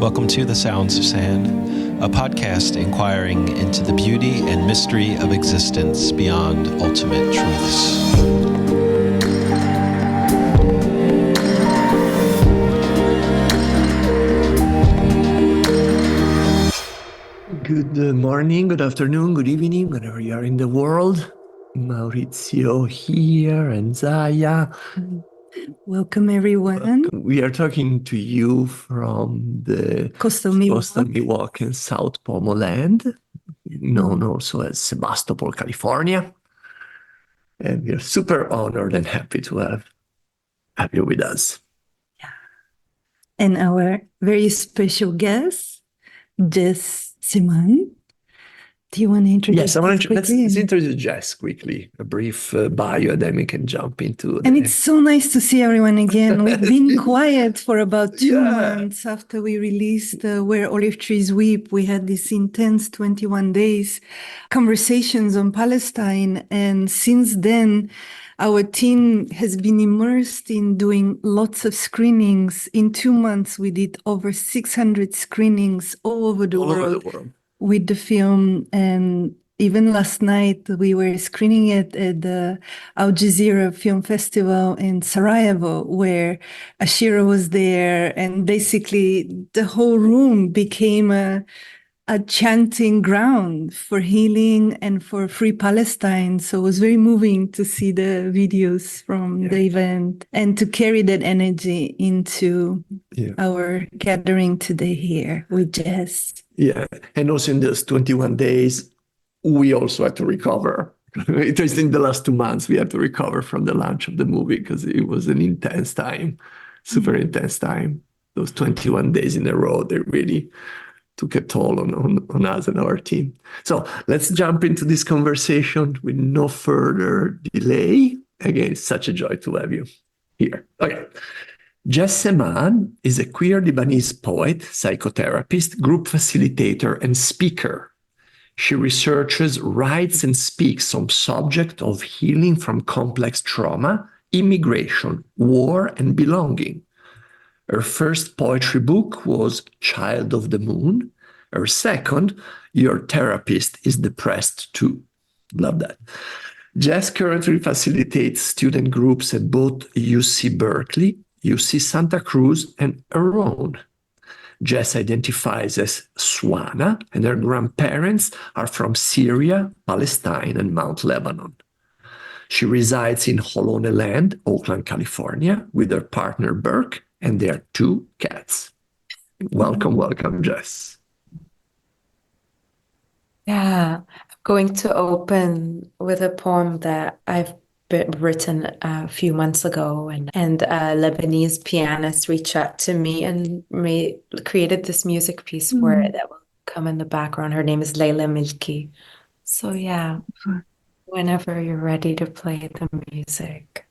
Welcome to The Sounds of Sand, a podcast inquiring into the beauty and mystery of existence beyond ultimate truths. Good morning, good afternoon, good evening, wherever you are in the world. Maurizio here and Zaya. Welcome, everyone. We are talking to you from the Coastal Milwaukee and South Pomo land, known also as Sebastopol, California. And we are super honored and happy to have you with us. Yeah. And our very special guest, Jess Semaan. Do you want to introduce? Yes, I want to let's introduce Jess quickly, a brief bio, and then we can jump into. And it's so nice to see everyone again. We've been quiet for about 2 months after we released Where Olive Trees Weep. We had this intense 21 days conversations on Palestine, and since then, our team has been immersed in doing lots of screenings. In 2 months, we did over 600 screenings all over the world. With the film, and even last night we were screening it at the Al Jazeera Film Festival in Sarajevo, where Ashira was there, and basically the whole room became a chanting ground for healing and for free Palestine. So it was very moving to see the videos from the event and to carry that energy into our gathering today here with Jess. Yeah, and also in those 21 days, we also had to recover. It was in the last 2 months we had to recover from the launch of the movie because it was an intense time, super intense time. Those 21 days in a row, they really took a toll on us and our team. So let's jump into this conversation with no further delay. Again, it's such a joy to have you here. Okay. Jess Semaan is a queer Lebanese poet, psychotherapist, group facilitator, and speaker. She researches, writes, and speaks on subjects of healing from complex trauma, immigration, war, and belonging. Her first poetry book was Child of the Moon. Her second, Your Therapist is Depressed Too. Love that. Jess currently facilitates student groups at both UC Berkeley, UC Santa Cruz, and her own. Jess identifies as Swana, and her grandparents are from Syria, Palestine, and Mount Lebanon. She resides in Holone Land, Oakland, California, with her partner Burke and their 2 cats. Welcome, Jess. Yeah, I'm going to open with a poem that I've written a few months ago, and a Lebanese pianist reached out to me and created this music piece for it that will come in the background. Her name is Layla Milki. So yeah, whenever you're ready to play the music.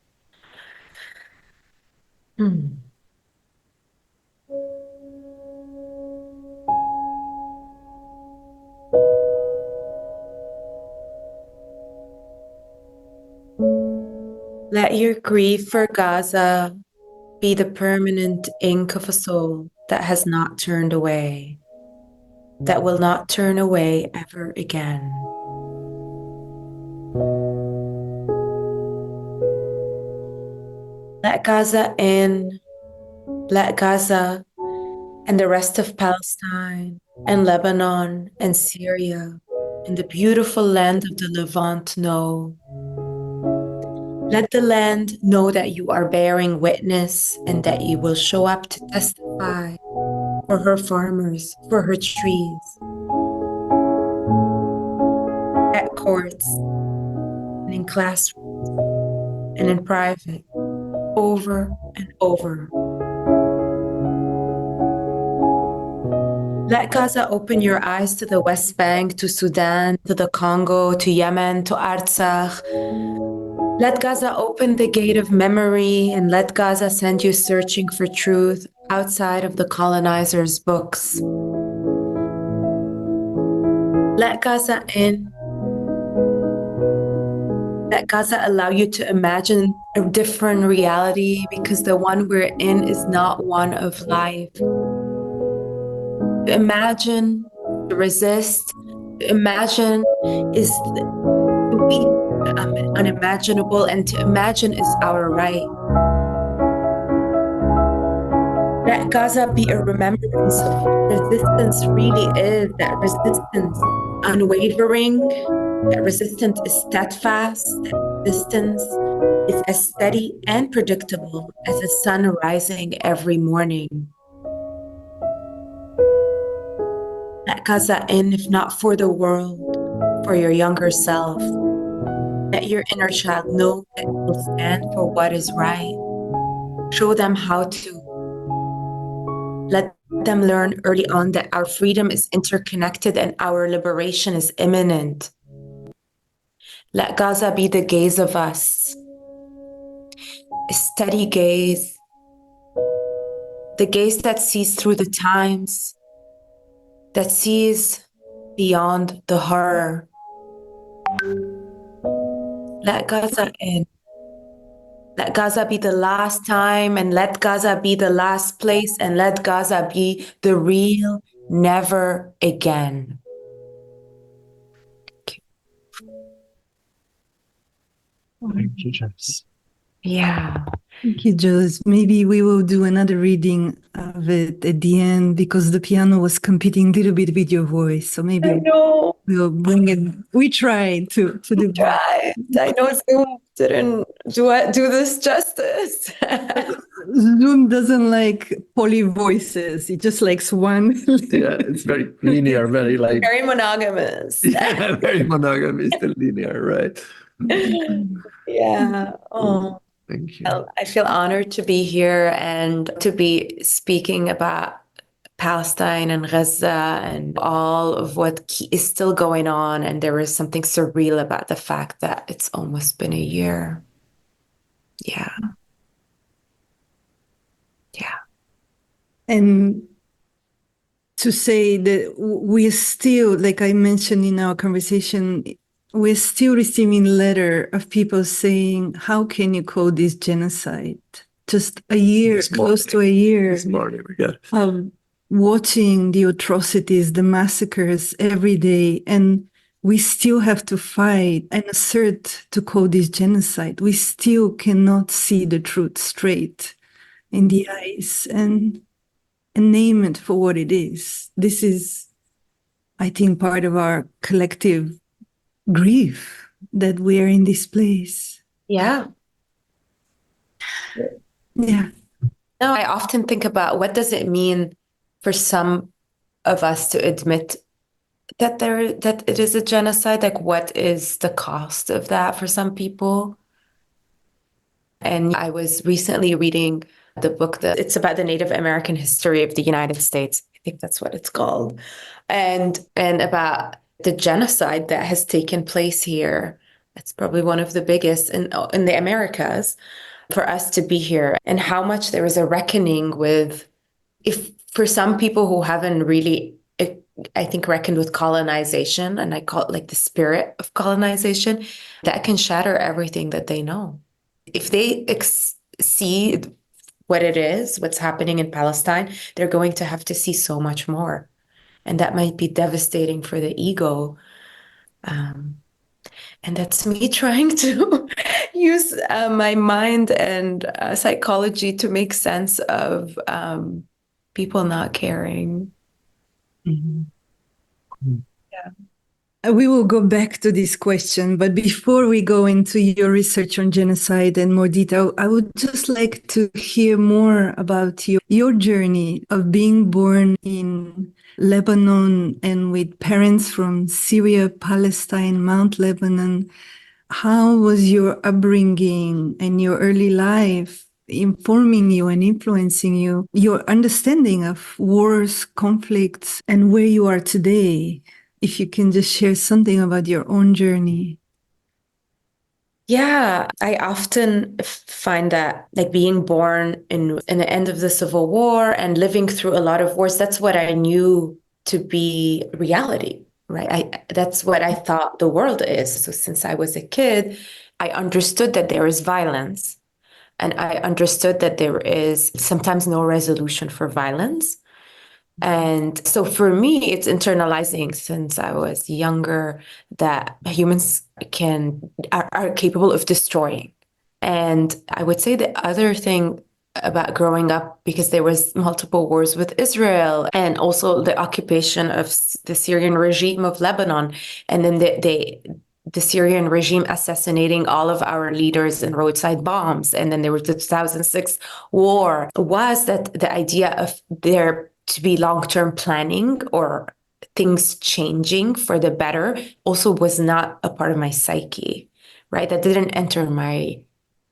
Let your grief for Gaza be the permanent ink of a soul that has not turned away, that will not turn away ever again. Let Gaza in, let Gaza and the rest of Palestine and Lebanon and Syria and the beautiful land of the Levant know. Let the land know that you are bearing witness and that you will show up to testify for her farmers, for her trees, at courts, and in classrooms, and in private, over and over. Let Gaza open your eyes to the West Bank, to Sudan, to the Congo, to Yemen, to Artsakh. Let Gaza open the gate of memory, and let Gaza send you searching for truth outside of the colonizer's books. Let Gaza in. Let Gaza allow you to imagine a different reality, because the one we're in is not one of life. To imagine, to resist, to imagine is to be unimaginable, and to imagine is our right. Let Gaza be a remembrance of what resistance really is, that resistance unwavering, that resistance is steadfast, that resistance is as steady and predictable as the sun rising every morning. Let Gaza in, if not for the world, for your younger self. Let your inner child know that you will stand for what is right. Show them how to. Let them learn early on that our freedom is interconnected and our liberation is imminent. Let Gaza be the gaze of us, a steady gaze, the gaze that sees through the times, that sees beyond the horror. Let Gaza in. Let Gaza be the last time, and let Gaza be the last place, and let Gaza be the real never again. Thank you, Jess. Yeah. Thank you, Jules. Maybe we will do another reading of it at the end because the piano was competing a little bit with your voice. So maybe I know. we'll bring it. We tried to do that. Right. I know Zoom didn't do this justice. Zoom doesn't like poly voices. It just likes one. Yeah, it's very linear, very like Very monogamous. yeah, very monogamous and linear, right? Yeah. Oh. Thank you. Well, I feel honored to be here and to be speaking about Palestine and Gaza and all of what is still going on. And there is something surreal about the fact that it's almost been a year. Yeah. Yeah. And to say that we're still, like I mentioned in our conversation, we're still receiving letter of people saying, how can you call this genocide? Just a year, close to a year This morning we got of watching the atrocities, the massacres every day. And we still have to fight and assert to call this genocide. We still cannot see the truth straight in the eyes and name it for what it is. This is, I think, part of our collective grief that we are in this place. Yeah. Yeah. No, I often think about what does it mean for some of us to admit that it is a genocide? Like, what is the cost of that for some people? And I was recently reading the book that it's about the Native American history of the United States. I think that's what it's called. And about the genocide that has taken place here. It's probably one of the biggest in the Americas for us to be here, and how much there is a reckoning with, if for some people who haven't really, I think, reckoned with colonization, and I call it like the spirit of colonization, that can shatter everything that they know. If they see what it is, what's happening in Palestine, they're going to have to see so much more. And that might be devastating for the ego. And that's me trying to use my mind and psychology to make sense of people not caring. Mm-hmm. Yeah. We will go back to this question, but before we go into your research on genocide and more detail, I would just like to hear more about your journey of being born in Lebanon and with parents from Syria, Palestine, Mount Lebanon. How was your upbringing and your early life informing you and influencing you, your understanding of wars, conflicts, and where you are today? If you can just share something about your own journey. Yeah, I often find that, like, being born in the end of the Civil War and living through a lot of wars, that's what I knew to be reality, right? That's what I thought the world is. So since I was a kid, I understood that there is violence, and I understood that there is sometimes no resolution for violence. And so for me, it's internalizing since I was younger that humans are capable of destroying. And I would say the other thing about growing up, because there was multiple wars with Israel and also the occupation of the Syrian regime of Lebanon, and then the Syrian regime assassinating all of our leaders in roadside bombs, and then there was the 2006 war, was that the idea of there to be long-term planning or things changing for the better also was not a part of my psyche, right? That didn't enter my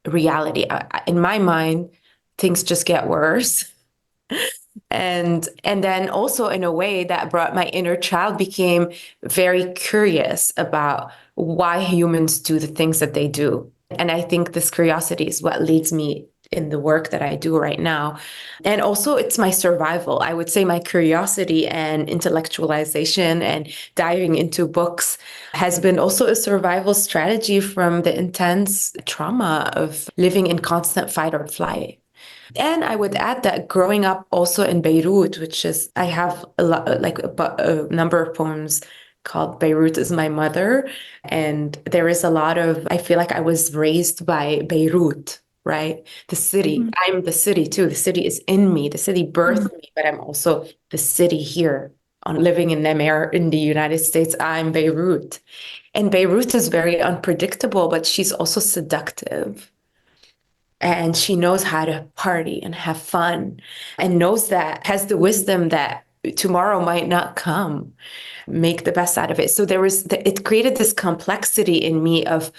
reality. In my mind, things just get worse. And then also in a way that brought my inner child became very curious about why humans do the things that they do. And I think this curiosity is what leads me in the work that I do right now. And also it's my survival. I would say my curiosity and intellectualization and diving into books has been also a survival strategy from the intense trauma of living in constant fight or flight. And I would add that growing up also in Beirut, which is, I have a lot, like a number of poems called Beirut is My Mother. And there is a lot of, I feel like I was raised by Beirut, right? The city. Mm-hmm. I'm the city too. The city is in me. The city birthed me, but I'm also the city here. On living in the United States, I'm Beirut. And Beirut is very unpredictable, but she's also seductive. And she knows how to party and have fun and has the wisdom that tomorrow might not come. Make the best out of it. So it created this complexity in me of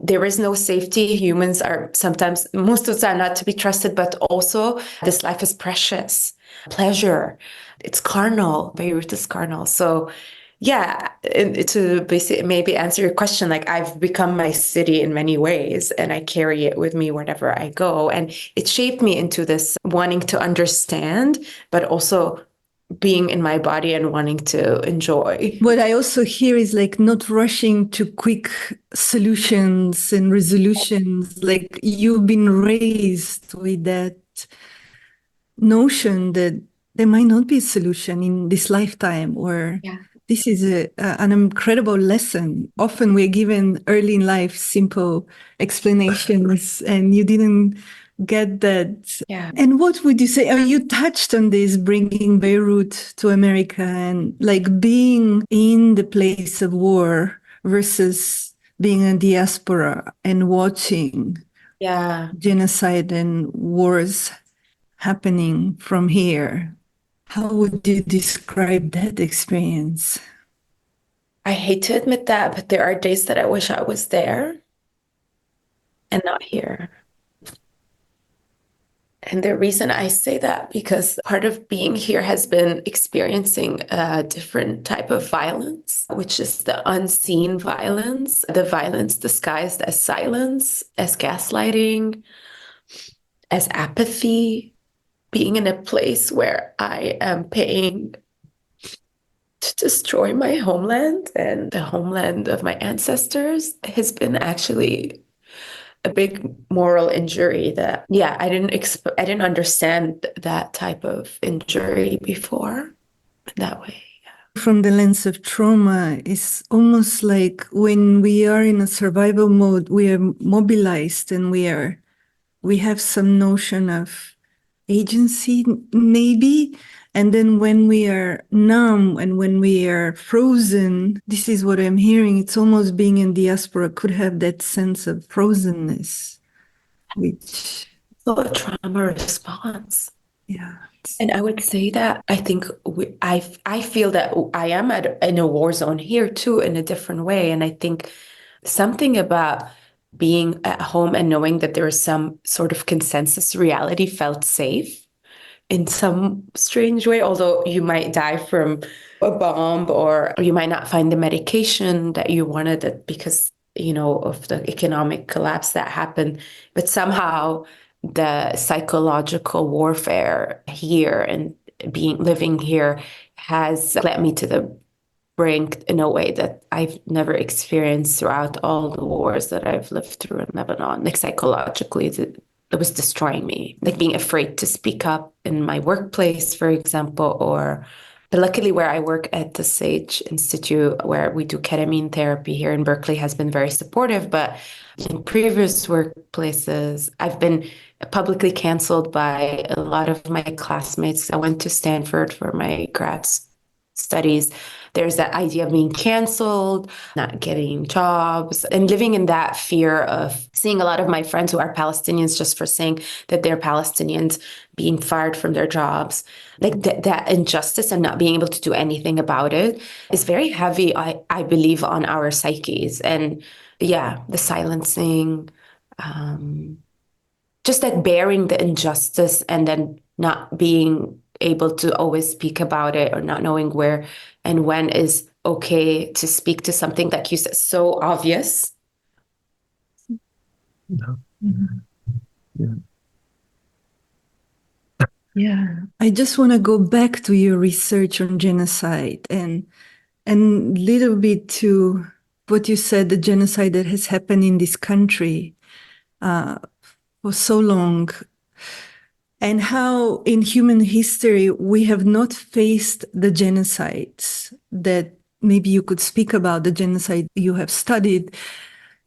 there is no safety. Humans are sometimes, most of the time, not to be trusted, but also this life is precious. Pleasure. It's carnal. Beirut is carnal. So yeah, to basically maybe answer your question, like I've become my city in many ways and I carry it with me wherever I go. And it shaped me into this wanting to understand, but also being in my body and wanting to enjoy. What I also hear is like not rushing to quick solutions and resolutions. Like you've been raised with that notion that there might not be a solution in this lifetime, or this is an incredible lesson. Often we're given early in life simple explanations and you didn't get that. Yeah. And what would you say? You touched on this, bringing Beirut to America and like being in the place of war versus being a diaspora and watching genocide and wars happening from here. How would you describe that experience? I hate to admit that, but there are days that I wish I was there and not here. And the reason I say that, because part of being here has been experiencing a different type of violence, which is the unseen violence, the violence disguised as silence, as gaslighting, as apathy. Being in a place where I am paying to destroy my homeland and the homeland of my ancestors has been actually a big moral injury that, I didn't understand that type of injury before that way. From the lens of trauma, it's almost like when we are in a survival mode, we are mobilized and we have some notion of agency, maybe. And then when we are numb and when we are frozen, this is what I'm hearing. It's almost being in diaspora could have that sense of frozenness, which... So a trauma response. Yeah. And I would say that I think I feel that I am in a war zone here too, in a different way. And I think something about being at home and knowing that there is some sort of consensus reality felt safe in some strange way, although you might die from a bomb or you might not find the medication that you wanted because, of the economic collapse that happened. But somehow the psychological warfare here and living here has led me to the brink in a way that I've never experienced throughout all the wars that I've lived through in Lebanon. Like psychologically, it was destroying me, like being afraid to speak up in my workplace, for example, but luckily where I work at the Sage Institute, where we do ketamine therapy here in Berkeley, has been very supportive. But in previous workplaces, I've been publicly canceled by a lot of my classmates. I went to Stanford for my grad studies. There's that idea of being canceled, not getting jobs, and living in that fear of seeing a lot of my friends who are Palestinians just for saying that they're Palestinians being fired from their jobs. Like that injustice and not being able to do anything about it is very heavy, I believe, on our psyches. And yeah, the silencing, just that bearing the injustice and then not being able to always speak about it, or not knowing where and when is okay to speak to something like you said, so obvious. No. Mhm. Yeah. Yeah, I just want to go back to your research on genocide and little bit to what you said, the genocide that has happened in this country for so long, and how in human history we have not faced the genocides that maybe you could speak about, the genocide you have studied,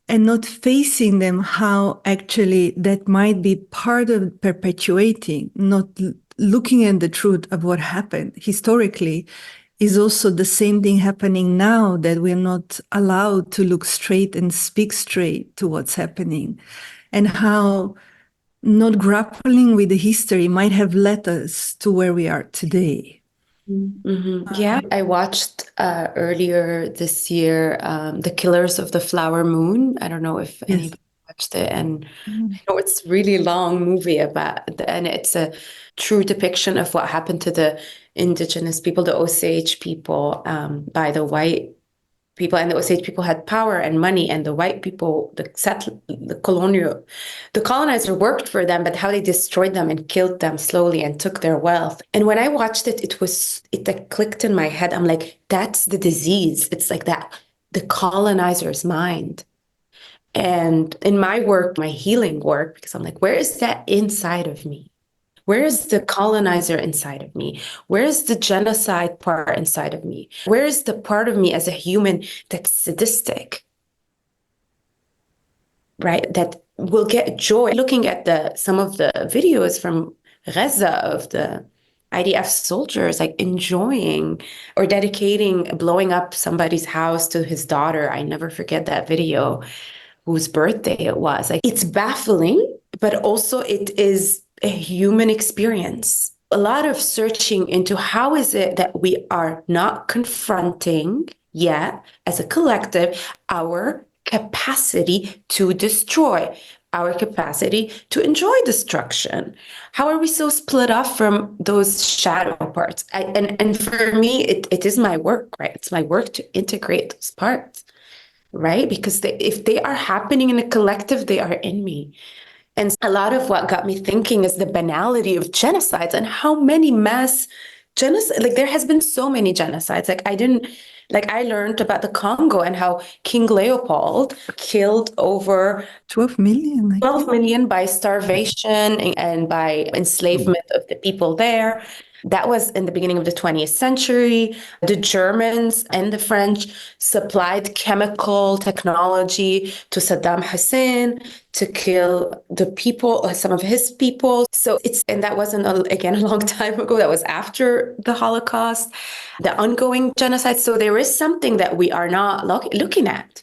and not facing them, how actually that might be part of perpetuating, not looking at the truth of what happened historically, is also the same thing happening now, that we're not allowed to look straight and speak straight to what's happening, and how not grappling with the history might have led us to where we are today. Mm-hmm. Yeah, I watched earlier this year The Killers of the Flower Moon. I don't know if anybody watched it, and I know it's a really long movie and it's a true depiction of what happened to the indigenous people, the Osage people, by the white people. And the Osage people had power and money, and the white people, the colonizer worked for them, but how they destroyed them and killed them slowly and took their wealth. And when I watched it, it like clicked in my head. I'm like, that's the disease. It's like that, the colonizer's mind. And in my work, my healing work, because I'm like, where is that inside of me? Where is the colonizer inside of me? Where is the genocide part inside of me? Where is the part of me as a human that's sadistic, right? That will get joy looking at some of the videos from Gaza of the IDF soldiers, like enjoying or dedicating, blowing up somebody's house to his daughter. I never forget that video, whose birthday it was. Like, it's baffling, but also it is a human experience. A lot of searching into how is it that we are not confronting yet, as a collective, our capacity to destroy, our capacity to enjoy destruction. How are we so split off from those shadow parts? And for me, it is my work, right? It's my work to integrate those parts, right? Because if they are happening in a collective, they are in me. And a lot of what got me thinking is the banality of genocides and how many mass genocide, like there has been so many genocides. I learned about the Congo and how King Leopold killed over 12 million. 12 million by starvation and by enslavement of the people there. That was in the beginning of the 20th century. The Germans and the French supplied chemical technology to Saddam Hussein to kill the people, some of his people. And that wasn't, again, a long time ago. That was after the Holocaust, the ongoing genocide. So there is something that we are not looking at.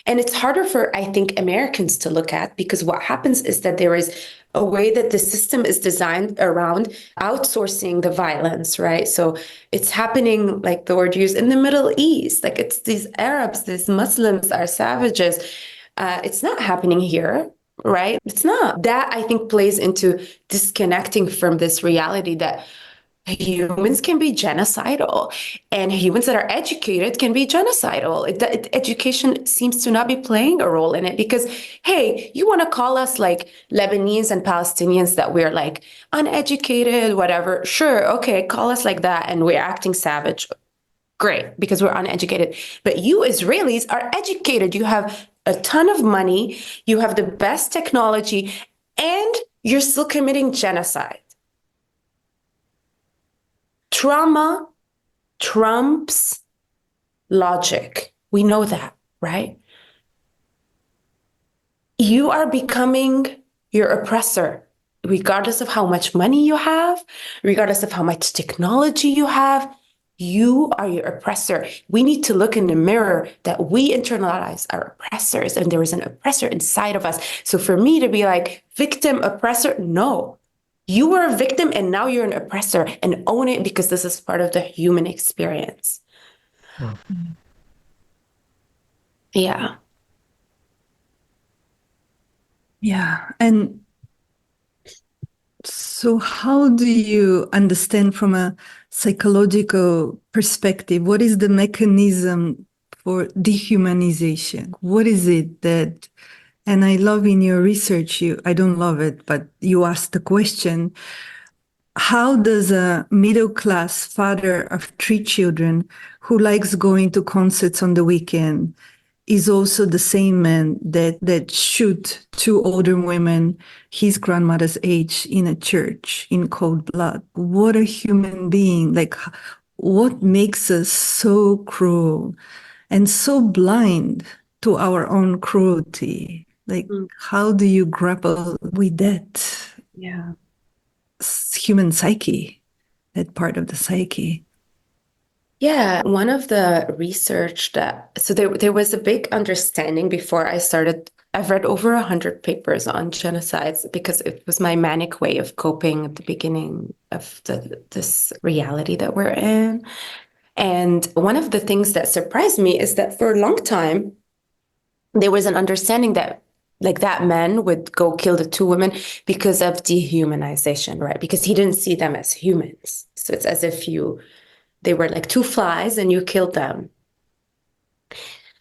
And it's harder for, I think, Americans to look at, because what happens is that there is a way that the system is designed around outsourcing the violence, right? So it's happening, like the word used, in the Middle East. Like, it's these Arabs, these Muslims are savages. It's not happening here, right? It's not. That, I think, plays into disconnecting from this reality that humans can be genocidal, and humans that are educated can be genocidal. Education seems to not be playing a role in it, because, hey, you want to call us like Lebanese and Palestinians that we're like uneducated, whatever. Sure, okay, call us like that, and we're acting savage. Great, because we're uneducated. But you Israelis are educated. You have a ton of money. You have the best technology. and you're still committing genocide. Trauma trumps logic. We know that, right? You are becoming your oppressor, regardless of how much money you have, regardless of how much technology you have. You are your oppressor. We need to look in the mirror that we internalize our oppressors, and there is an oppressor inside of us. So for me to be like victim, oppressor, no. You were a victim and now you're an oppressor, and own it, because this is part of the human experience. Wow. Yeah. Yeah. And so how do you understand from a psychological perspective, what is the mechanism for dehumanization? What is it that, and I love in your research, I don't love it, but you asked the question, how does a middle-class father of 3 children who likes going to concerts on the weekend is also the same man that shoot 2 older women his grandmother's age in a church in cold blood? What a human being. Like, what makes us so cruel and so blind to our own cruelty? Like, how do you grapple with that? Yeah. Human psyche, that part of the psyche. Yeah, one of the research so there was a big understanding before I started. I've read over 100 papers on genocides because it was my manic way of coping at the beginning of this reality that we're in. And one of the things that surprised me is that for a long time, there was an understanding that like that man would go kill the 2 women because of dehumanization, right? Because he didn't see them as humans. So it's as if they were like 2 flies and you killed them.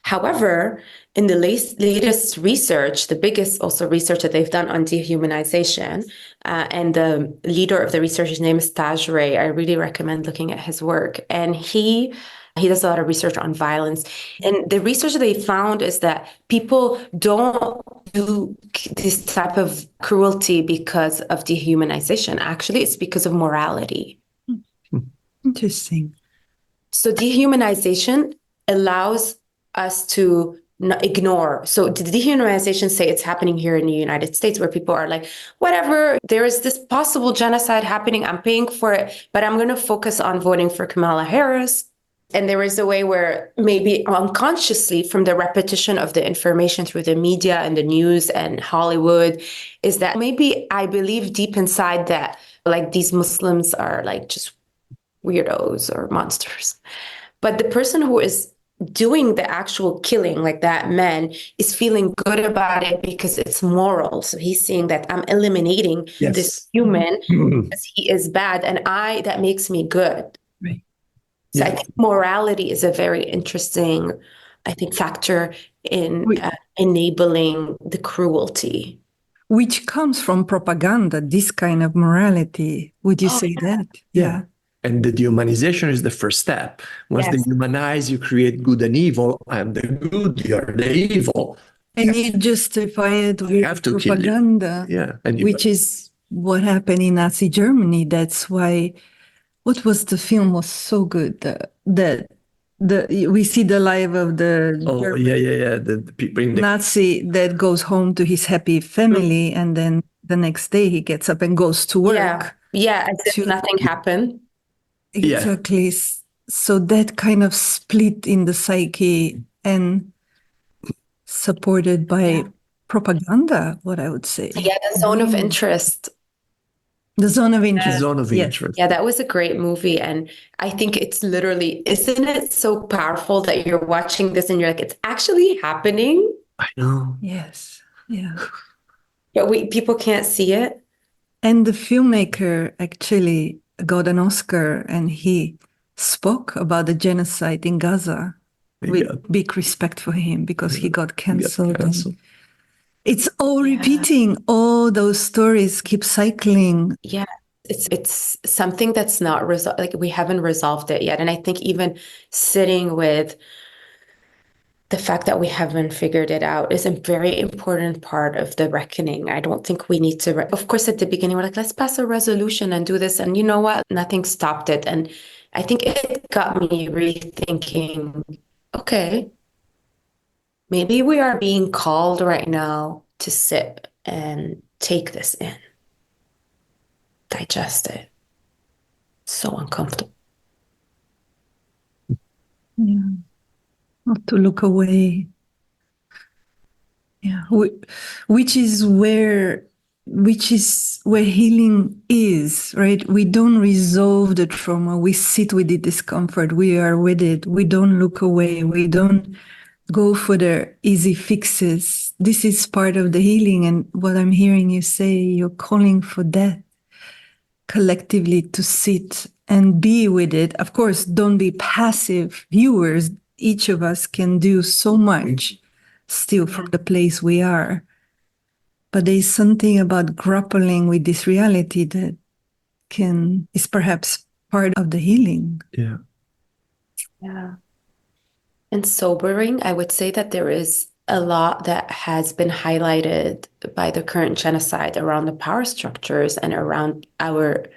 However, in the latest research, the biggest also research that they've done on dehumanization, and the leader of the research, his name is Tajre. I really recommend looking at his work. And he does a lot of research on violence. And the research that they found is that people don't do this type of cruelty because of dehumanization. Actually, it's because of morality. Interesting. So dehumanization allows us to not ignore. So did dehumanization say it's happening here in the United States, where people are like, whatever, there is this possible genocide happening, I'm paying for it, but I'm going to focus on voting for Kamala Harris. And there is a way where maybe unconsciously, from the repetition of the information through the media and the news and Hollywood, is that maybe I believe deep inside that like these Muslims are like just weirdos or monsters. But the person who is doing the actual killing, like that man, is feeling good about it because it's moral. So he's saying that I'm eliminating this human because he is bad, and that makes me good. Right. So I think morality is a very interesting, I think, factor in enabling the cruelty. Which comes from propaganda, this kind of morality. Would you say that? Yeah. And the dehumanization is the first step. Once they humanize, you create good and evil, and the good, you're the evil. And you justify it with propaganda, which is what happened in Nazi Germany. That's why, what was the film was so good that we see the life of the the people in the Nazi that goes home to his happy family, and then the next day he gets up and goes to work. As if nothing happened. Exactly. So that kind of split in the psyche and supported by propaganda, what I would say. Yeah, the zone of interest. The zone of interest. The zone of interest. Yeah, that was a great movie. And I think it's literally, isn't it so powerful that you're watching this and you're like, it's actually happening? I know. Yes. Yeah. But people can't see it. And the filmmaker actually got an Oscar, and he spoke about the genocide in Gaza with big respect for him, because he got canceled. It's all repeating. All those stories keep cycling. Yeah, it's something that's not resolved. Like, we haven't resolved it yet. And I think even sitting with the fact that we haven't figured it out is a very important part of the reckoning. I don't think we need to, of course, at the beginning, we're like, let's pass a resolution and do this. And you know what? Nothing stopped it. And I think it got me rethinking, okay, maybe we are being called right now to sit and take this in, digest it. So uncomfortable. Yeah. Not to look away. Yeah. Which is where healing is, right? We don't resolve the trauma. We sit with the discomfort. We are with it. We don't look away. We don't go for the easy fixes. This is part of the healing. And what I'm hearing you say, you're calling for that collectively to sit and be with it. Of course, don't be passive viewers. Each of us can do so much still from the place we are. But there's something about grappling with this reality that is perhaps part of the healing. Yeah. Yeah. And sobering, I would say that there is a lot that has been highlighted by the current genocide around the power structures and around our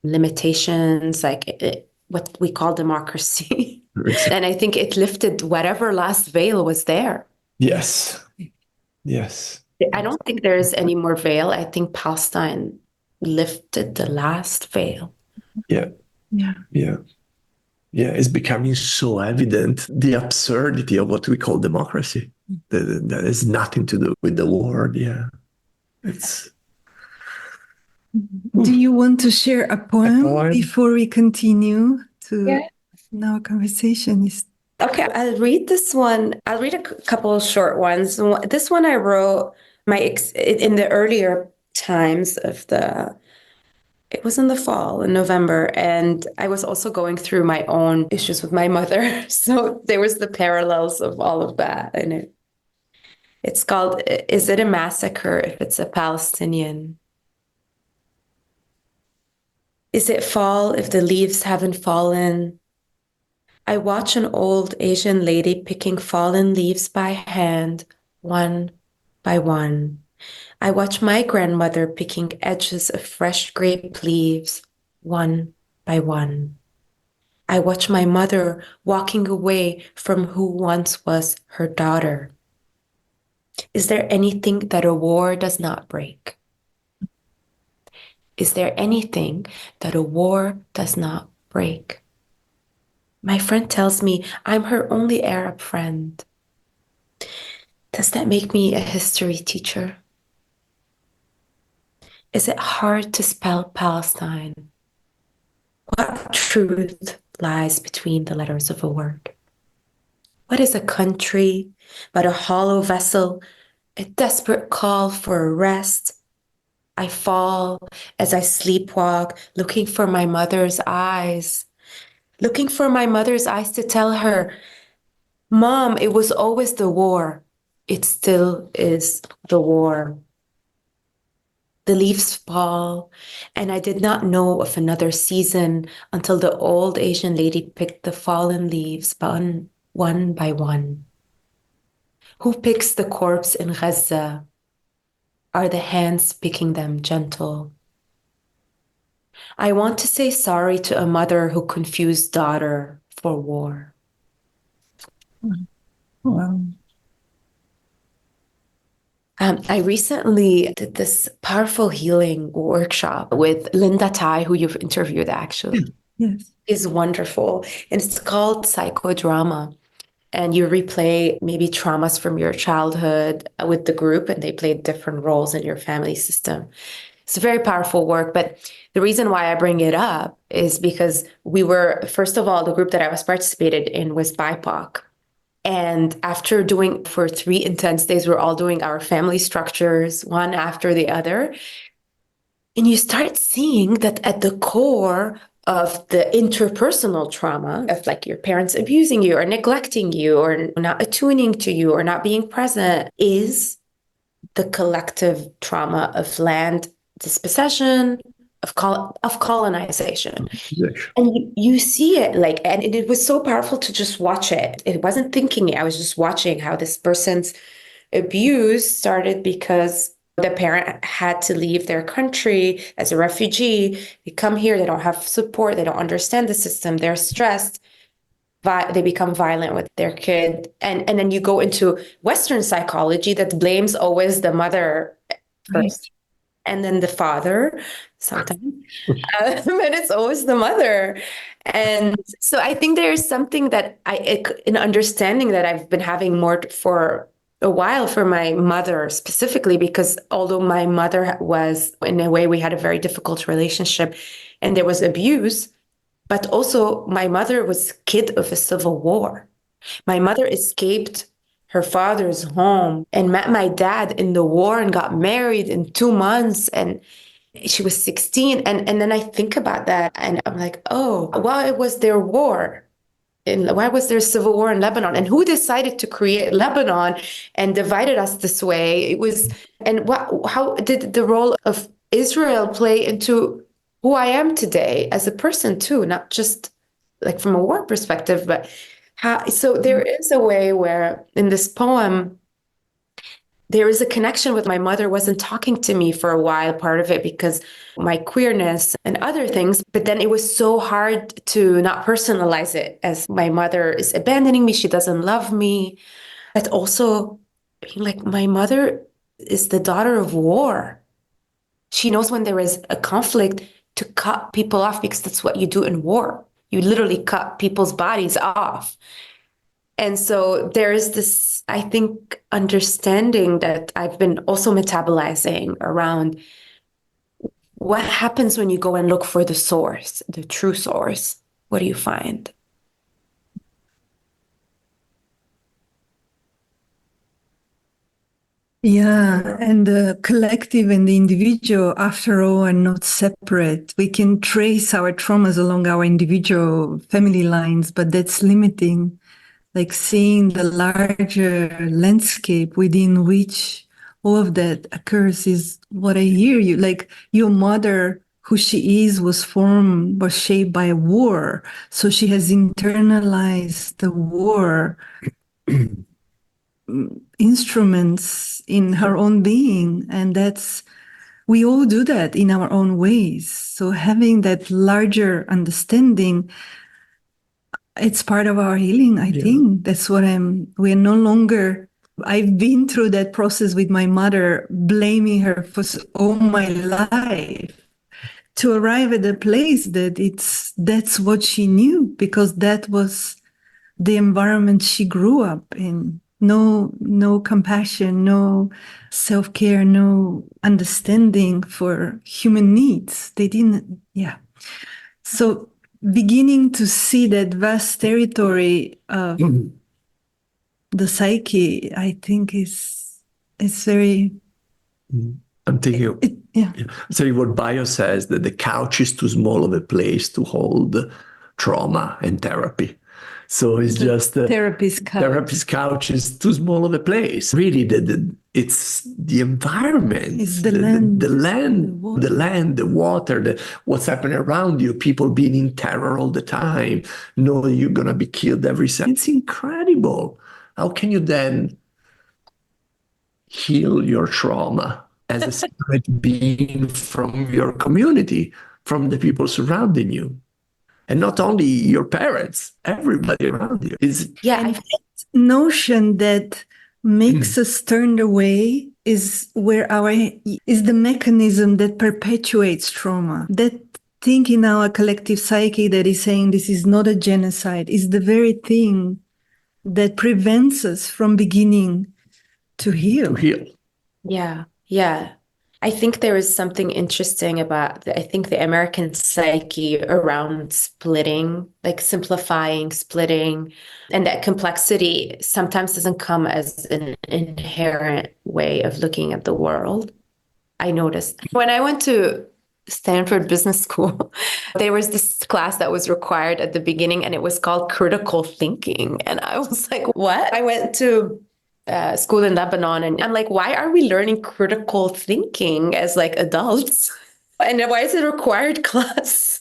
limitations, like what we call democracy. And I think it lifted whatever last veil was there. Yes. Yes. I don't think there's any more veil. I think Palestine lifted the last veil. Yeah. Yeah. Yeah. Yeah, it's becoming so evident, the absurdity of what we call democracy. That has nothing to do with the word. Yeah. Do you want to share a poem before we continue to our conversation? Okay, I'll read this one. I'll read a couple of short ones. This one I wrote in the earlier times of it was in the fall, in November, and I was also going through my own issues with my mother. So there was the parallels of all of that in it. It's called, Is It a Massacre If It's a Palestinian? Is it fall if the leaves haven't fallen? I watch an old Asian lady picking fallen leaves by hand, one by one. I watch my grandmother picking edges of fresh grape leaves, one by one. I watch my mother walking away from who once was her daughter. Is there anything that a war does not break? Is there anything that a war does not break? My friend tells me I'm her only Arab friend. Does that make me a history teacher? Is it hard to spell Palestine? What truth lies between the letters of a word? What is a country but a hollow vessel, a desperate call for a rest? I fall as I sleepwalk, looking for my mother's eyes, looking for my mother's eyes to tell her, Mom, it was always the war. It still is the war. The leaves fall, and I did not know of another season until the old Asian lady picked the fallen leaves one by one. Who picks the corpse in Gaza? Are the hands picking them gentle? I want to say sorry to a mother who confused daughter for war. Wow. I recently did this powerful healing workshop with Linda Tai, who you've interviewed actually. Yes. Is wonderful. And it's called psychodrama. And you replay maybe traumas from your childhood with the group, and they play different roles in your family system. It's a very powerful work. But the reason why I bring it up is because we were, first of all, the group that I was participated in was BIPOC. And after doing for 3 intense days, we're all doing our family structures, one after the other. And you start seeing that at the core of the interpersonal trauma of like your parents abusing you or neglecting you or not attuning to you or not being present is the collective trauma of land dispossession, of colonization. Yes. And you see it like, and it was so powerful to just watch it. It wasn't thinking it. I was just watching how this person's abuse started because the parent had to leave their country as a refugee. They come here, they don't have support, they don't understand the system, they're stressed. They become violent with their kid. And then you go into Western psychology that blames always the mother first and then the father sometimes. But it's always the mother. And so I think there's something that an understanding that I've been having more for a while for my mother specifically, because although my mother was, in a way, we had a very difficult relationship and there was abuse, but also my mother was kid of a civil war. My mother escaped her father's home and met my dad in the war and got married in 2 months. And she was 16. And then I think about that and I'm like, oh, why was there war? And why was there a civil war in Lebanon? And who decided to create Lebanon and divided us this way? It was, and how did the role of Israel play into who I am today as a person too, not just like from a war perspective, but how, so there is a way where in this poem, there is a connection with my mother wasn't talking to me for a while, part of it because my queerness and other things, but then it was so hard to not personalize it as my mother is abandoning me, she doesn't love me. But also being like, my mother is the daughter of war. She knows when there is a conflict to cut people off because that's what you do in war. You literally cut people's bodies off. And so there is this, I think, understanding that I've been also metabolizing around what happens when you go and look for the source, the true source. What do you find? Yeah, and the collective and the individual, after all, are not separate. We can trace our traumas along our individual family lines, but that's limiting. Like seeing the larger landscape within which all of that occurs is what I hear you. Like your mother, who she is, was shaped by a war. So she has internalized the war instruments in her own being. And we all do that in our own ways. So having that larger understanding, it's part of our healing, I think. That's what we're no longer, I've been through that process with my mother, blaming her for all my life, to arrive at a place that that's what she knew, because that was the environment she grew up in. No compassion, no self-care, no understanding for human needs. They didn't, So beginning to see that vast territory of the psyche, I think is very. I'm thinking, saying what Bio says, that the couch is too small of a place to hold trauma and therapy. So it's just therapist's couch is too small of a place. Really, it's the environment, it's the land, the water, what's happening around you. People being in terror all the time, knowing you're gonna be killed every second. It's incredible. How can you then heal your trauma as a separate being from your community, from the people surrounding you? And not only your parents, everybody around you. And that notion that makes us turn away is is the mechanism that perpetuates trauma. That thing in our collective psyche that is saying this is not a genocide is the very thing that prevents us from beginning to heal. Yeah. I think there is something interesting about, I think the American psyche around splitting, like simplifying, splitting, and that complexity sometimes doesn't come as an inherent way of looking at the world. I noticed when I went to Stanford Business School, there was this class that was required at the beginning and it was called critical thinking. And I was like, what? I went to school in Lebanon and I'm like, why are we learning critical thinking as like adults? And why is it a required class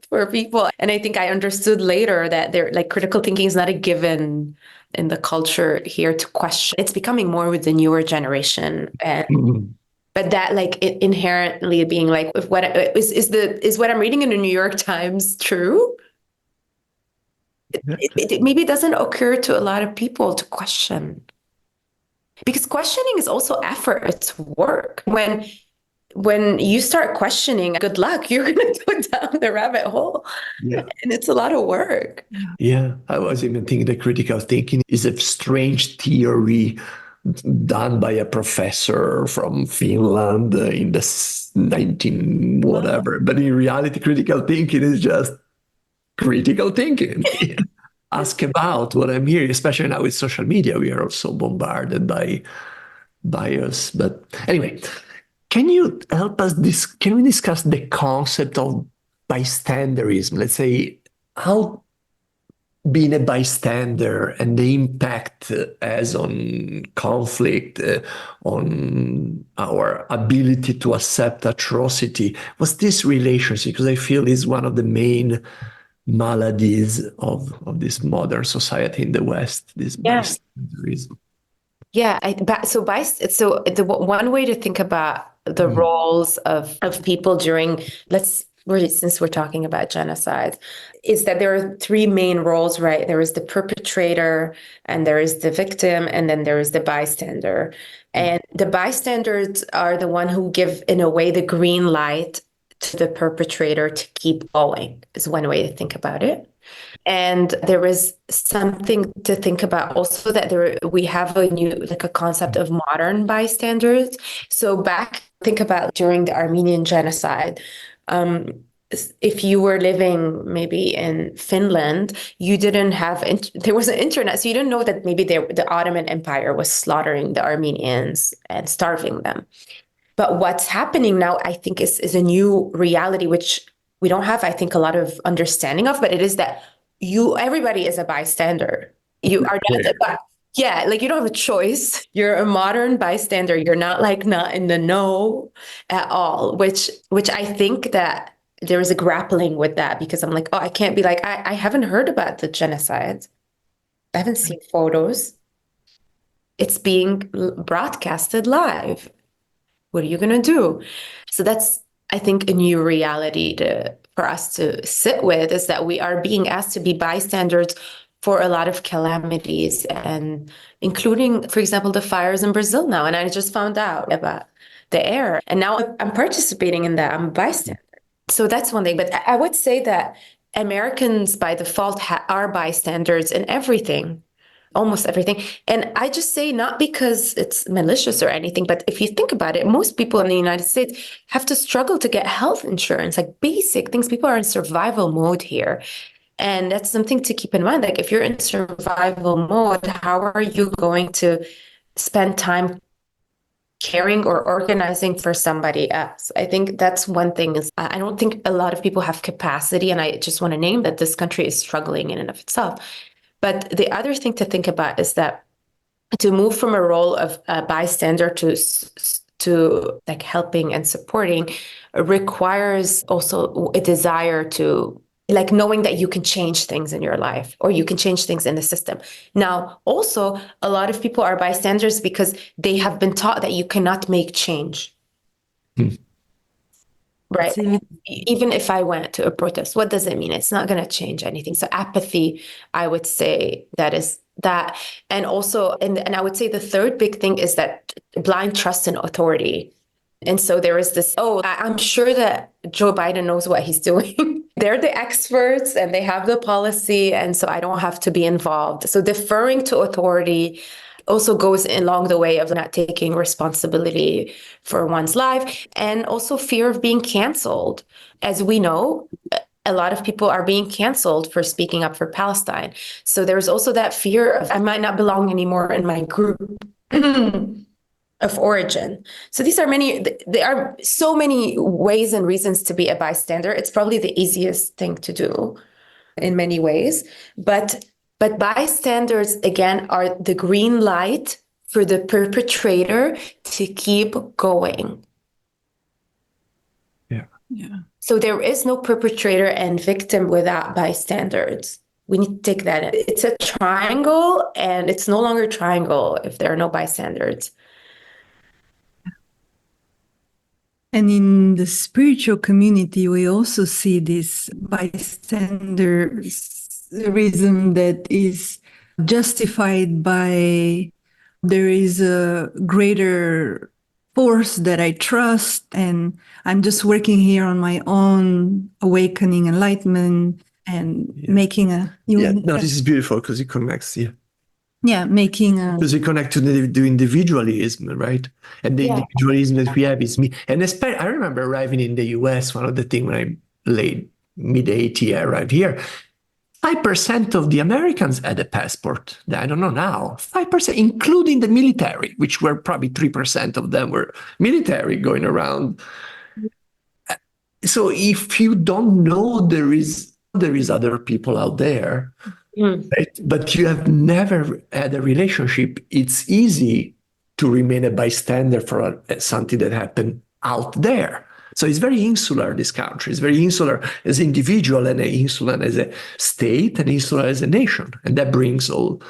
for people? And I think I understood later that they're like critical thinking is not a given in the culture here to question. It's becoming more with the newer generation. And but that like it inherently being like if what is what I'm reading in the New York Times true? It maybe it doesn't occur to a lot of people to question. Because questioning is also effort, it's work. When you start questioning, good luck, you're going to go down the rabbit hole. Yeah. And it's a lot of work. Yeah, I was even thinking that critical thinking is a strange theory done by a professor from Finland in the 19 whatever. But in reality, critical thinking is just critical thinking. Ask about what I'm hearing, especially now with social media. We are also bombarded by bias. But anyway, can you help us? Can we discuss the concept of bystanderism? Let's say how being a bystander and the impact has on conflict, on our ability to accept atrocity. What's this relationship? Because I feel is one of the main maladies of this modern society in the West, this bystanderism. Yeah, so the one way to think about the roles of people during since we're talking about genocide, is that there are three main roles, right? There is the perpetrator, and there is the victim, and then there is the bystander. And the bystanders are the one who give, in a way, the green light to the perpetrator to keep going, is one way to think about it. And there is something to think about also that we have a new, like a concept of modern bystanders. So think about during the Armenian genocide, if you were living maybe in Finland, you didn't have, there wasn't internet, so you didn't know that maybe the Ottoman Empire was slaughtering the Armenians and starving them. But what's happening now, I think, is a new reality, which we don't have, I think, a lot of understanding of, but it is that everybody is a bystander. You are not, like you don't have a choice. You're a modern bystander. You're not in the know at all, which I think that there is a grappling with that, because I'm like, oh, I can't be like, I haven't heard about the genocide. I haven't seen photos. It's being broadcasted live. What are you going to do? So that's, I think, a new reality for us to sit with, is that we are being asked to be bystanders for a lot of calamities, and including, for example, the fires in Brazil now. And I just found out about the air, and now I'm participating in that. I'm a bystander. So that's one thing. But I would say that Americans by default are bystanders in everything. Almost everything. And I just say, not because it's malicious or anything, but if you think about it, most people in the United States have to struggle to get health insurance, like basic things. People are in survival mode here. And that's something to keep in mind. Like, if you're in survival mode, how are you going to spend time caring or organizing for somebody else? I think that's one thing. Is I don't think a lot of people have capacity. And I just want to name that this country is struggling in and of itself. But the other thing to think about is that to move from a role of a bystander to like helping and supporting requires also a desire to, like, knowing that you can change things in your life, or you can change things in the system. Now, also, a lot of people are bystanders because they have been taught that you cannot make change. Right. Even if I went to a protest, what does it mean? It's not going to change anything. So apathy, I would say that is that. And also, and I would say the third big thing is that blind trust in authority. And so there is this, I'm sure that Joe Biden knows what he's doing. They're the experts and they have the policy. And so I don't have to be involved. So deferring to authority also goes along the way of not taking responsibility for one's life, and also fear of being canceled. As we know, a lot of people are being canceled for speaking up for Palestine. So there's also that fear of, I might not belong anymore in my group of origin. So there are so many ways and reasons to be a bystander. It's probably the easiest thing to do in many ways, but bystanders, again, are the green light for the perpetrator to keep going. Yeah. Yeah. So there is no perpetrator and victim without bystanders. We need to take that in. It's a triangle, and it's no longer a triangle if there are no bystanders. And in the spiritual community, we also see this bystanderism that is justified by there is a greater force that I trust, and I'm just working here on my own awakening, enlightenment, and making a. No, this is beautiful because it connects. Making a. Because we connect to the individualism, right? And the individualism that we have is me. And especially, I remember arriving in the US, one of the things when I late mid-80s, I arrived here, 5% of the Americans had a passport. I don't know now, 5%, including the military, which were probably 3% of them were military going around. So if you don't know there is other people out there, right? But you have never had a relationship, it's easy to remain a bystander for something that happened out there. So it's very insular, this country. It's very insular as an individual and insular as a state and insular as a nation. And that brings all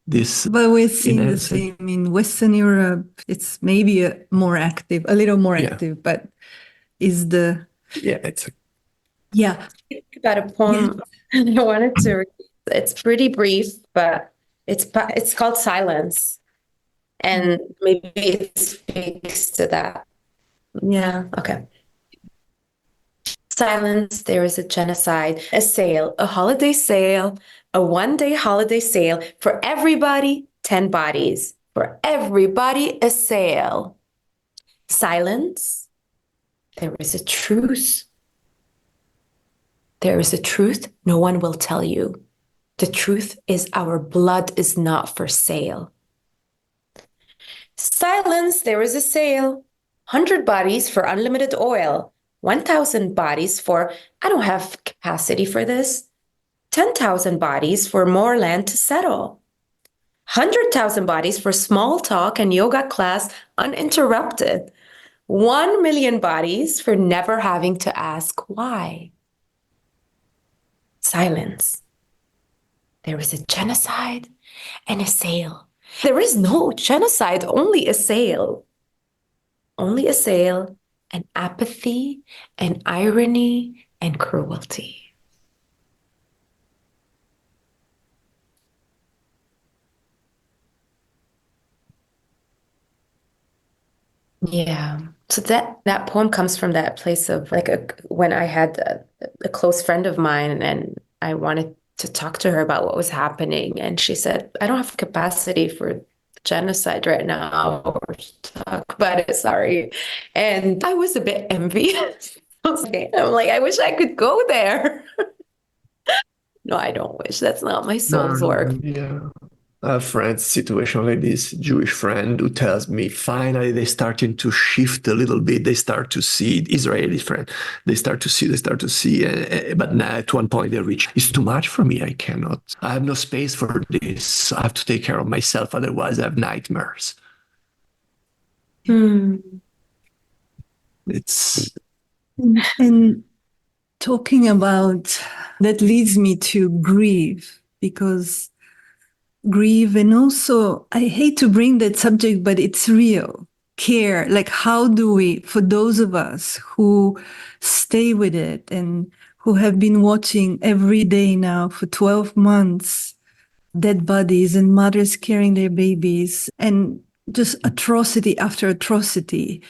this. But we're seeing the same in Western Europe. It's maybe a little more active, but is the... Yeah, it's... About a poem I wanted to read. It's pretty brief, but it's called Silence. And maybe it speaks to that. Yeah, okay. Silence, there is a genocide, a sale, a holiday sale, a one-day holiday sale. For everybody, 10 bodies. For everybody, a sale. Silence, there is a truce. There is a truth no one will tell you. The truth is our blood is not for sale. Silence, there is a sale. 100 bodies for unlimited oil. 1,000 bodies for, I don't have capacity for this. 10,000 bodies for more land to settle. 100,000 bodies for small talk and yoga class uninterrupted. 1 million bodies for never having to ask why. Silence. There is a genocide and a sale. There is no genocide, only a sale. Only a sale, and apathy, and irony, and cruelty. Yeah. So that poem comes from that place of when I had a close friend of mine and I wanted to talk to her about what was happening. And she said, I don't have capacity for genocide right now or talk about it, sorry. And I was a bit envious. I'm like, I wish I could go there. No, I don't wish. That's not my soul's work. Yeah. A friend's situation like this, Jewish friend who tells me finally they're starting to shift a little bit. They start to see, Israeli friend, they start to see, but now at one point they reach, it's too much for me. I cannot, I have no space for this. I have to take care of myself. Otherwise I have nightmares. It's. And talking about, that leads me to grieve, because grieve, and also I hate to bring that subject, but it's real. Care, like how do we, for those of us who stay with it and who have been watching every day now for 12 months, dead bodies and mothers carrying their babies and just atrocity after atrocity.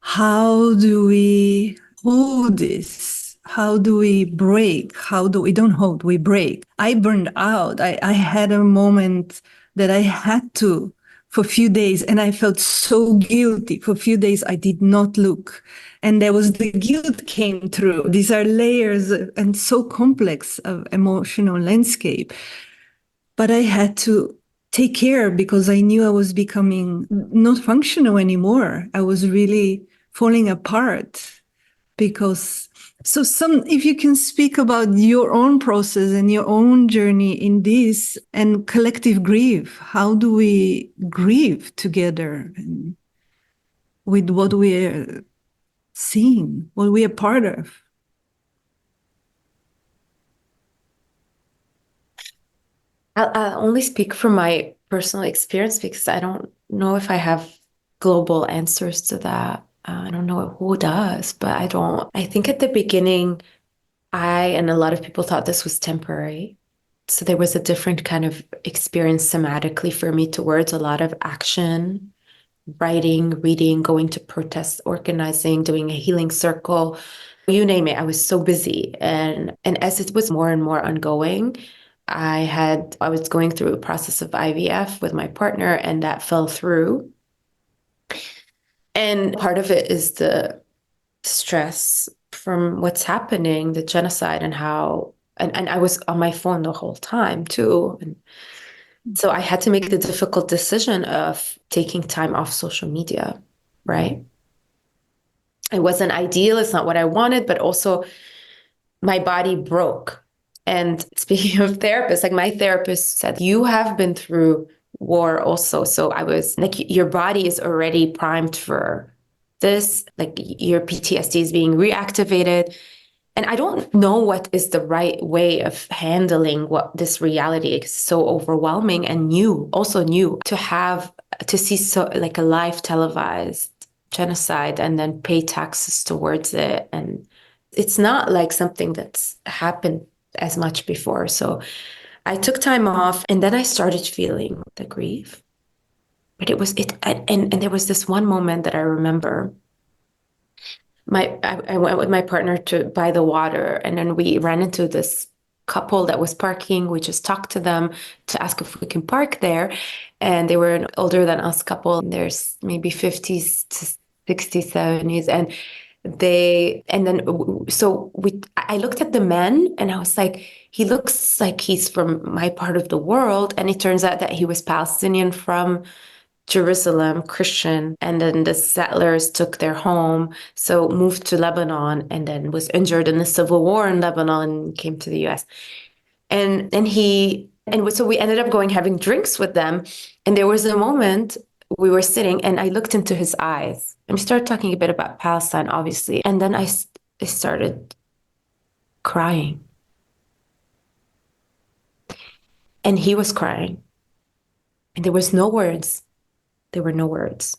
How do we hold this? How do we break? We don't hold, we break. I burned out. I had a moment that I had to for a few days, and I felt so guilty. For a few days, I did not look. And there was the guilt came through. These are layers and so complex of emotional landscape. But I had to take care because I knew I was becoming not functional anymore. I was really falling apart because... So if you can speak about your own process and your own journey in this and collective grief, how do we grieve together with what we're seeing, what we are part of. I'll only speak from my personal experience because I don't know if I have global answers to that. I don't know who does, but I don't. I think at the beginning, I and a lot of people thought this was temporary. So there was a different kind of experience somatically for me towards a lot of action, writing, reading, going to protests, organizing, doing a healing circle, you name it. I was so busy. And as it was more and more ongoing, I was going through a process of IVF with my partner, and that fell through. And part of it is the stress from what's happening, the genocide, and how and I was on my phone the whole time too. And so I had to make the difficult decision of taking time off social media, right? It wasn't ideal, it's not what I wanted, but also my body broke. And speaking of therapists, like my therapist said, you have been through war also. So I was like, your body is already primed for this, like your PTSD is being reactivated. And I don't know what is the right way of handling what this reality is so overwhelming and new, also new to see so like a live televised genocide and then pay taxes towards it. And it's not like something that's happened as much before. So I took time off and then I started feeling the grief. But it was it and there was this one moment that I remember. I went with my partner to buy the water, and then we ran into this couple that was parking. We just talked to them to ask if we can park there. And they were an older than us couple. There's maybe 50s to 60s, 70s. I looked at the men and I was like, he looks like he's from my part of the world. And it turns out that he was Palestinian from Jerusalem, Christian, and then the settlers took their home, so moved to Lebanon, and then was injured in the civil war in Lebanon, and came to the US. So we ended up going having drinks with them, and there was a moment we were sitting, and I looked into his eyes, and we started talking a bit about Palestine, obviously, and then I started crying, and he was crying, and there was no words. There were no words.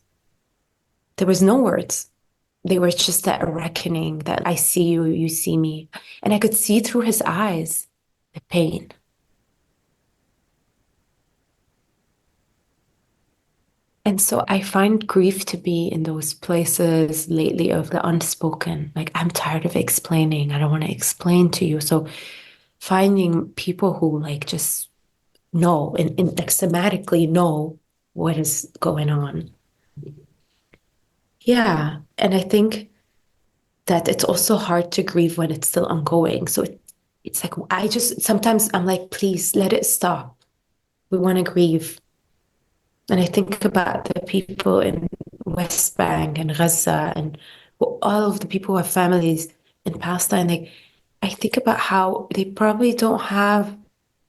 There was no words. They were just that reckoning that I see you, you see me. And I could see through his eyes the pain. And so I find grief to be in those places lately of the unspoken. Like, I'm tired of explaining. I don't want to explain to you. So finding people who like just know and like somatically know what is going on. Yeah. And I think that it's also hard to grieve when it's still ongoing. So it's like, sometimes I'm like, please let it stop. We want to grieve. And I think about the people in West Bank and Gaza and all of the people who have families in Palestine. Like, I think about how they probably don't have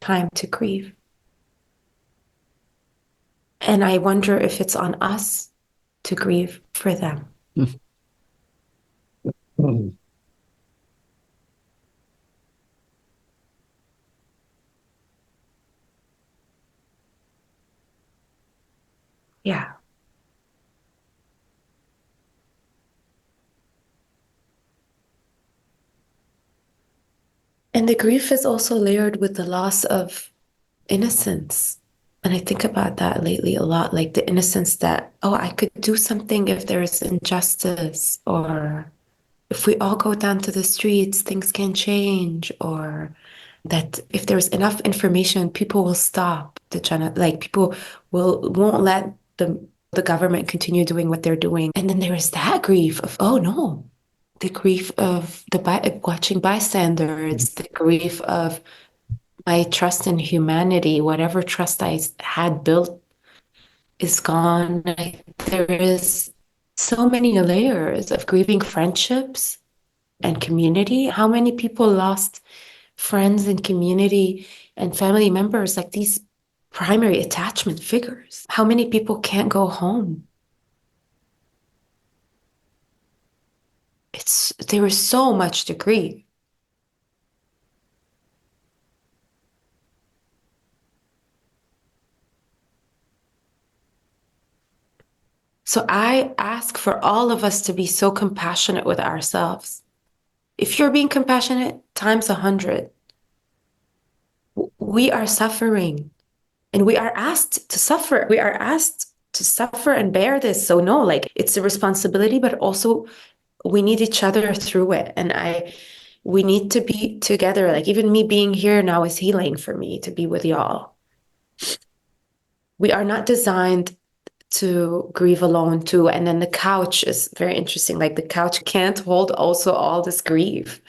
time to grieve. And I wonder if it's on us to grieve for them. Yeah. And the grief is also layered with the loss of innocence. And I think about that lately a lot, like the innocence that, oh, I could do something if there's injustice, or if we all go down to the streets, things can change, or that if there's enough information, people will stop people won't let the government continue doing what they're doing. And then there is that grief of, oh no, the grief of watching Bystanders, the grief of my trust in humanity, whatever trust I had built is gone. There is so many layers of grieving friendships and community. How many people lost friends and community and family members, like these primary attachment figures? How many people can't go home? there is so much to grieve. So I ask for all of us to be so compassionate with ourselves. If you're being compassionate, times 100. We are suffering, and we are asked to suffer. We are asked to suffer and bear this. So no, like, it's a responsibility, but also we need each other through it. And we need to be together. Like, even me being here now is healing for me to be with y'all. We are not designed to grieve alone too. And then the couch is very interesting. Like, the couch can't hold also all this grief.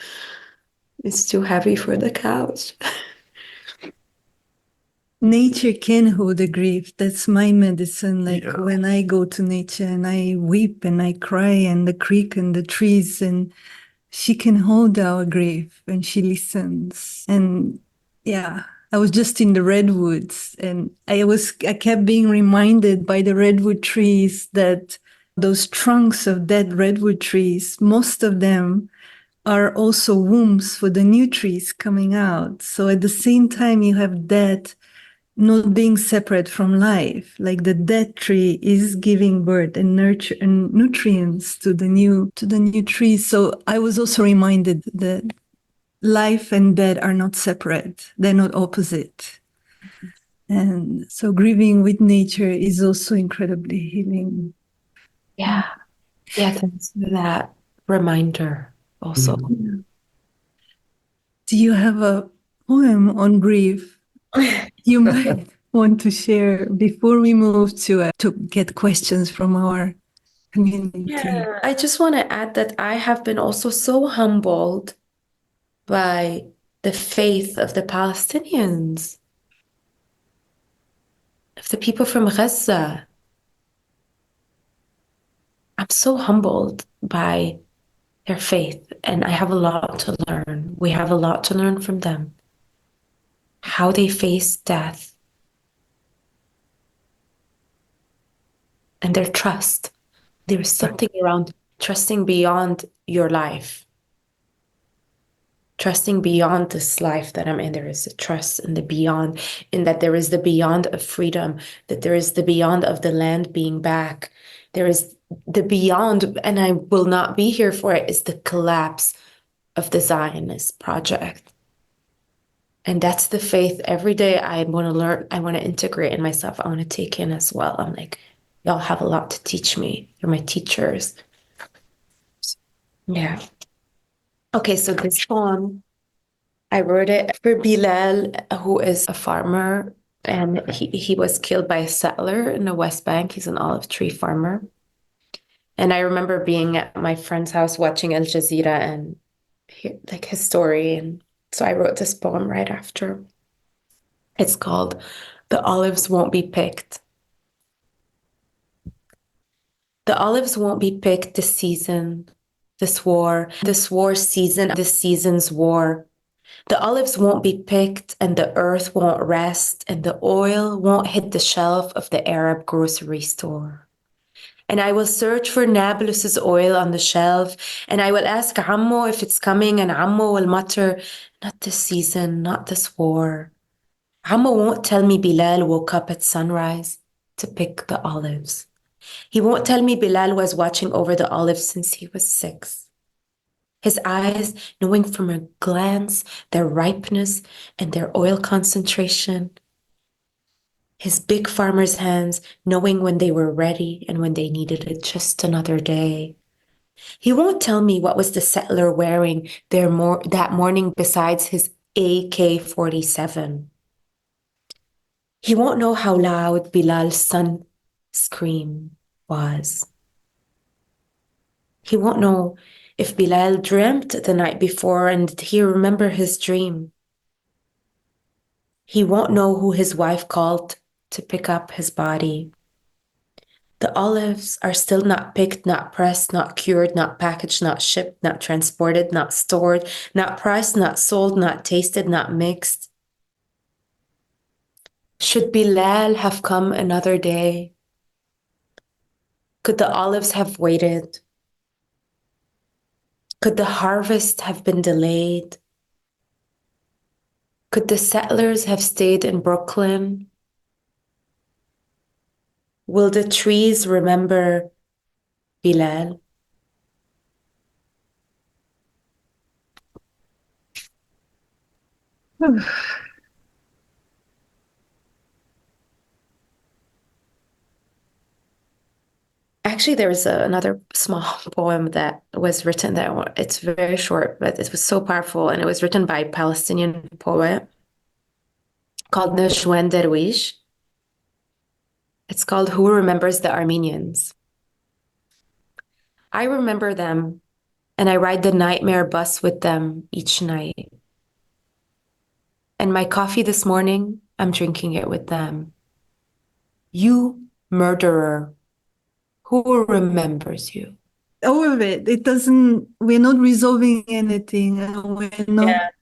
It's too heavy for the couch. Nature can hold the grief. That's my medicine. Like, Yeah. when I go to nature and I weep and I cry, and the creek and the trees, and she can hold our grief and she listens. And yeah, I was just in the redwoods, and I kept being reminded by the redwood trees that those trunks of dead redwood trees, most of them are also wombs for the new trees coming out. So at the same time, you have that not being separate from life. Like, the dead tree is giving birth and nurture and nutrients to the new trees. So I was also reminded that life and death are not separate. They're not opposite. And so grieving with nature is also incredibly healing. Yeah. Yeah, thanks for that reminder also. Yeah. Do you have a poem on grief you might want to share before we move to get questions from our community? Yeah, I just want to add that I have been also so humbled by the faith of the Palestinians, of the people from Gaza. I'm so humbled by their faith, and I have a lot to learn. We have a lot to learn from them. How they face death and their trust. There is something around trusting beyond your life. Trusting beyond this life that I'm in. There is a trust in the beyond, in that there is the beyond of freedom, that there is the beyond of the land being back. There is the beyond, and I will not be here for it, is the collapse of the Zionist project. And that's the faith every day I want to learn, I want to integrate in myself, I want to take in as well. I'm like, y'all have a lot to teach me. You're my teachers. Yeah. Okay, so this poem, I wrote it for Bilal, who is a farmer, and he was killed by a settler in the West Bank. He's an olive tree farmer. And I remember being at my friend's house watching Al Jazeera and like his story. And so I wrote this poem right after. It's called The Olives Won't Be Picked. The olives won't be picked this season, this war season, this season's war. The olives won't be picked, and the earth won't rest, and the oil won't hit the shelf of the Arab grocery store. And I will search for Nablus's oil on the shelf, and I will ask Ammo if it's coming, and Ammo will mutter, not this season, not this war. Ammo won't tell me Bilal woke up at sunrise to pick the olives. He won't tell me Bilal was watching over the olives since he was 6. His eyes knowing from a glance their ripeness and their oil concentration. His big farmer's hands knowing when they were ready and when they needed it just another day. He won't tell me what was the settler wearing that morning besides his AK-47. He won't know how loud Bilal's son scream was. He won't know if Bilal dreamt the night before and did he remember his dream. He won't know who his wife called to pick up his body. The olives are still not picked, not pressed, not cured, not packaged, not shipped, not transported, not stored, not priced, not sold, not tasted, not mixed. Should Bilal have come another day? Could the olives have waited? Could the harvest have been delayed? Could the settlers have stayed in Brooklyn? Will the trees remember Bilal? Actually, there was another small poem that was written that it's very short, but it was so powerful, and it was written by a Palestinian poet called Nashwan Darwish. It's called Who Remembers the Armenians? I remember them, and I ride the nightmare bus with them each night. And my coffee this morning, I'm drinking it with them. You murderer, who remembers you? All of it. It doesn't, we're not resolving anything. We're not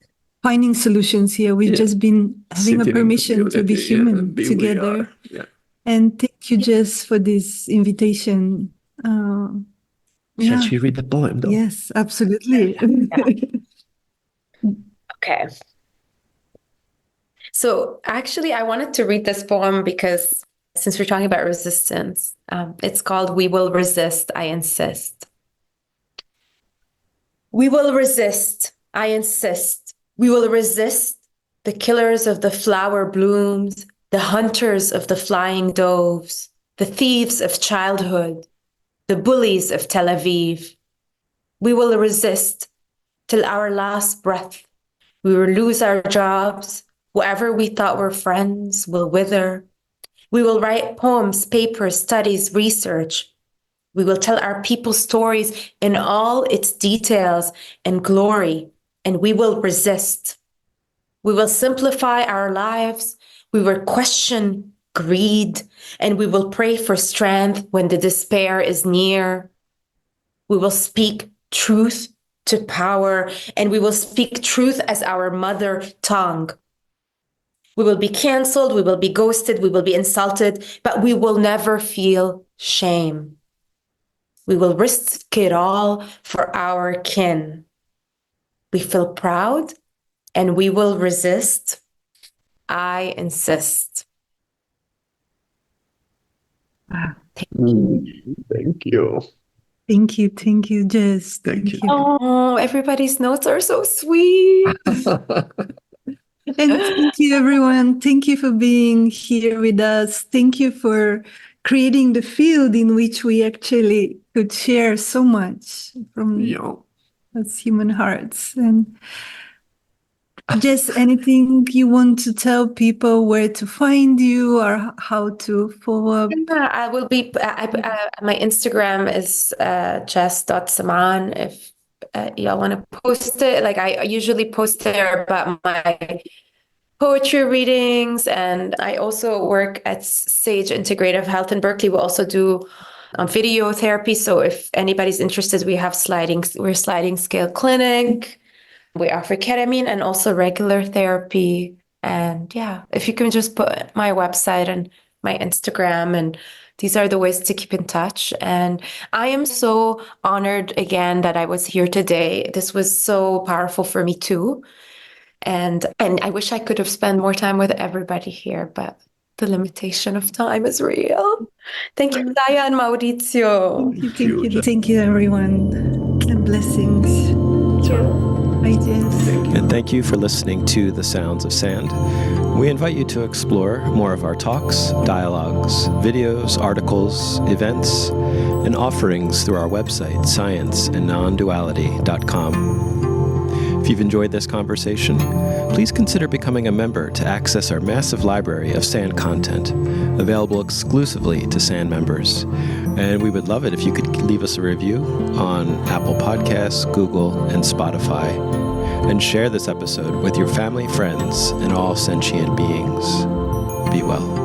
finding solutions here. We've just been having a Sitting in permission to be community, human be we together. are. Yeah. And thank you, Jess, for this invitation. Can she read the poem, though? Yes, absolutely. Okay. So actually, I wanted to read this poem because since we're talking about resistance, it's called We Will Resist, I Insist. We will resist, I insist. We will resist the killers of the flower blooms, the hunters of the flying doves, the thieves of childhood, the bullies of Tel Aviv. We will resist till our last breath. We will lose our jobs. Whoever we thought were friends will wither. We will write poems, papers, studies, research. We will tell our people's stories in all its details and glory, and we will resist. We will simplify our lives. We will question greed, and we will pray for strength when the despair is near. We will speak truth to power, and we will speak truth as our mother tongue. We will be canceled, we will be ghosted, we will be insulted, but we will never feel shame. We will risk it all for our kin. We feel proud and we will resist. I insist. Thank you. Thank you, Jess. Thank you. Oh, everybody's notes are so sweet. And thank you, everyone. Thank you for being here with us. Thank you for creating the field in which we actually could share so much from us human hearts. And just anything you want to tell people where to find you or how to follow up? Yeah, I will be, my Instagram is Jess.Semaan if y'all want to post it. Like I usually post there about my poetry readings, and I also work at Sage Integrative Health in Berkeley. We also do video therapy. So if anybody's interested, we're sliding scale clinic. We offer ketamine and also regular therapy. And yeah, if you can just put my website and my Instagram, and these are the ways to keep in touch. And I am so honored again that I was here today. This was so powerful for me too. And I wish I could have spent more time with everybody here, but the limitation of time is real. Thank you, Zaya and Maurizio. Thank you, everyone. And blessings. Bye, Jess. And thank you for listening to The Sounds of Sand. We invite you to explore more of our talks, dialogues, videos, articles, events, and offerings through our website, scienceandnonduality.com. If you've enjoyed this conversation, please consider becoming a member to access our massive library of SAND content, available exclusively to SAND members. And we would love it if you could leave us a review on Apple Podcasts, Google, and Spotify, and share this episode with your family, friends, and all sentient beings. Be well.